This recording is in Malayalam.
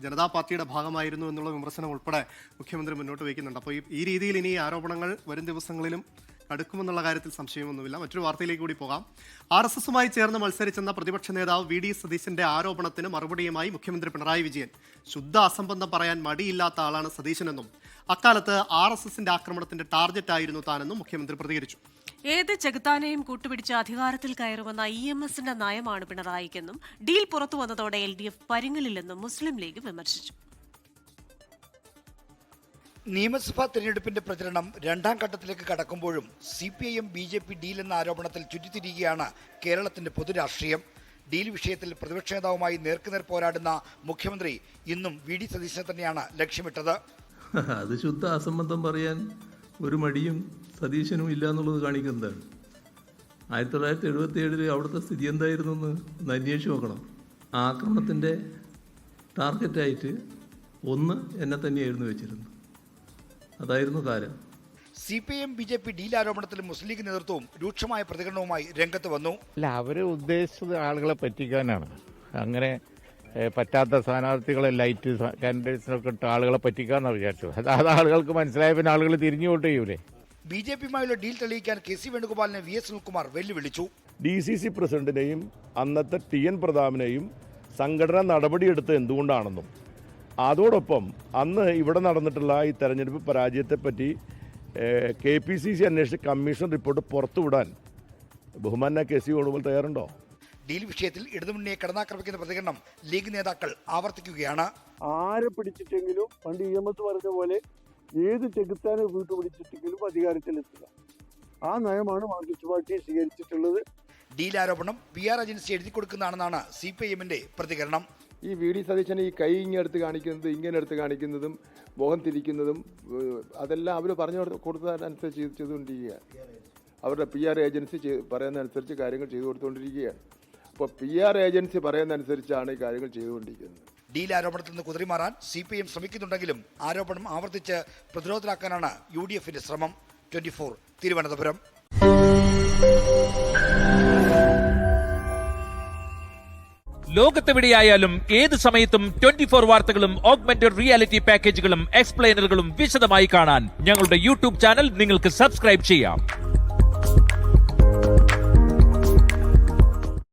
ജനതാ പാർട്ടിയുടെ ഭാഗമായിരുന്നു എന്നുള്ള വിമർശനം ഉൾപ്പെടെ മുഖ്യമന്ത്രി മുന്നോട്ട് വയ്ക്കുന്നുണ്ട്. അപ്പോൾ ഈ രീതിയിൽ ഇനി ആരോപണങ്ങൾ വരും ദിവസങ്ങളിലും അടുക്കുമെന്നുള്ള കാര്യത്തിൽ സംശയമൊന്നുമില്ല. മറ്റൊരു വാർത്തയിലേക്ക് കൂടി പോകാം. RSSുമായി ചേർന്ന് മത്സരിച്ചെന്ന പ്രതിപക്ഷ നേതാവ് VD സതീശന്റെ ആരോപണത്തിന് മറുപടിയുമായി മുഖ്യമന്ത്രി പിണറായി വിജയൻ ശുദ്ധ അസംബന്ധം പറയാൻ മടിയില്ലാത്ത ആളാണ് സതീശനെന്നും അക്കാലത്ത് RSSന്റെ ആക്രമണത്തിന്റെ ടാർഗറ്റായിരുന്നു താനെന്നും മുഖ്യമന്ത്രി പ്രതികരിച്ചു. ഏത് ചെകുത്താനെയും കൂട്ടുപിടിച്ച് അധികാരത്തിൽ കയറുമെന്ന EMSന്റെ നയമാണ് പിണറായിക്കെന്നും ഡീൽ പുറത്തു വന്നതോടെ LDF പരിങ്ങലില്ലെന്നും മുസ്ലിം ലീഗ് വിമർശിച്ചു. നിയമസഭാ തെരഞ്ഞെടുപ്പിന്റെ പ്രചരണം രണ്ടാം ഘട്ടത്തിലേക്ക് കടക്കുമ്പോഴും CPIM BJP ഡീൽ എന്ന ആരോപണത്തിൽ ചുറ്റിത്തിരിക്കുകയാണ് കേരളത്തിന്റെ പൊതുരാഷ്ട്രീയം. ഡീൽ വിഷയത്തിൽ പ്രതിപക്ഷ നേതാവുമായി നേർക്കുനേർ പോരാടുന്ന മുഖ്യമന്ത്രി ഇന്നും VD സതീശനെ തന്നെയാണ് ലക്ഷ്യമിട്ടത്. അത് ശുദ്ധ അസംബന്ധം പറയാൻ ഒരു മടിയും സതീശനും ഇല്ല എന്നുള്ളത് കാണിക്കുന്നതാണ്. 1977 അവിടുത്തെ സ്ഥിതി എന്തായിരുന്നു എന്ന് അന്വേഷിച്ച് നോക്കണം. ആക്രമണത്തിൻ്റെ ടാർഗറ്റായിട്ട് ഒന്ന് എന്നെ തന്നെയായിരുന്നു വെച്ചിരുന്നത്. അതായിരുന്നു കാര്യം. CPIM BJP ഡീൽ ആരോപണത്തിൽ മുസ്ലിം ലീഗ് നേതൃത്വവും രൂക്ഷമായ പ്രതികരണവുമായി രംഗത്ത് വന്നു. അല്ല, അവർ ഉദ്ദേശിച്ചത് ആളുകളെ പറ്റിക്കാനാണ്. അങ്ങനെ പറ്റാത്ത സ്ഥാനാർത്ഥികളെ ലൈറ്റ് കാൻഡിഡേറ്റ്സിനൊക്കെ ഇട്ട് ആളുകളെ പറ്റിക്കാന്നാണ് വിചാരിച്ചത്. അത് ആളുകൾക്ക് മനസ്സിലായ പിന്നെ ആളുകൾ തിരിഞ്ഞു വോട്ട് ചെയ്യൂലേ. BJPയുമായുള്ള ഡീൽ തെളിയിക്കാൻ KC വേണുഗോപാലിനെ VS സുനിൽകുമാർ വെല്ലുവിളിച്ചു. DCC പ്രസിഡന്റിനെയും അന്നത്തെ TN പ്രതാപനെയും സംഘടന നടപടിയെടുത്ത് എന്തുകൊണ്ടാണെന്നും അതോടൊപ്പം അന്ന് ഇവിടെ നടന്നിട്ടുള്ള ഈ തെരഞ്ഞെടുപ്പ് പരാജയത്തെപ്പറ്റി KPCC അന്വേഷിച്ച് കമ്മീഷൻ റിപ്പോർട്ട് പുറത്തുവിടാൻ ബഹുമാന്യ KC വേണുഗോപാൽ തയ്യാറുണ്ടോ? ഡീൽ വിഷയത്തിൽ ഇടതുമുന്നണിയെ കടന്നാക്രമിക്കുന്ന പ്രതികരണം ലീഗ് നേതാക്കൾ ആവർത്തിക്കുകയാണ്. ആരെ പിടിച്ചിട്ടെങ്കിലും പണ്ട് EMS പറഞ്ഞ പോലെ ഏത് ചെകുത്താനെ കൂട്ടുപിടിച്ചിട്ടെങ്കിലും അധികാരത്തിലെത്തുക. ആ നയമാണ് മാർക്സിസ്റ്റ് പാർട്ടി സ്വീകരിച്ചിട്ടുള്ളത്. ഡീൽ ആരോപണം PR ഏജൻസി എഴുതി കൊടുക്കുന്നതാണെന്നാണ് CPIMന്റെ പ്രതികരണം. ഈ VD സതീശനെ ഈ കൈ ഇങ്ങെടുത്ത് കാണിക്കുന്നത്, ഇങ്ങനെ എടുത്ത് കാണിക്കുന്നതും മുഖം തിരിക്കുന്നതും അതെല്ലാം അവർ പറഞ്ഞു കൊടുത്തതനുസരിച്ച് ചെയ്തുകൊണ്ടിരിക്കുകയാണ്. അവരുടെ PR ഏജൻസി പറയുന്നതനുസരിച്ച് കാര്യങ്ങൾ ചെയ്തു കൊടുത്തുകൊണ്ടിരിക്കുകയാണ്. അപ്പോൾ PR ഏജൻസി പറയുന്നതനുസരിച്ചാണ് ഈ കാര്യങ്ങൾ ചെയ്തുകൊണ്ടിരിക്കുന്നത്. ഡീൽ ആരോപണത്തിൽ നിന്ന് കുതിരിമാറാൻ CPIM ശ്രമിക്കുന്നുണ്ടെങ്കിലും ആരോപണം ആവർത്തിച്ച് പ്രതിരോധത്തിലാക്കാനാണ് UDFന്റെ ശ്രമം. 24 തിരുവനന്തപുരം. ലോകത്തെവിടെയായാലും ഏത് സമയത്തും 24 വാർത്തകളും ഓഗ്മെന്റഡ് റിയാലിറ്റി പാക്കേജുകളും എക്സ്പ്ലെയിനറുകളും വിശദമായി കാണാൻ ഞങ്ങളുടെ YouTube ചാനൽ നിങ്ങൾക്ക് സബ്സ്ക്രൈബ് ചെയ്യാം.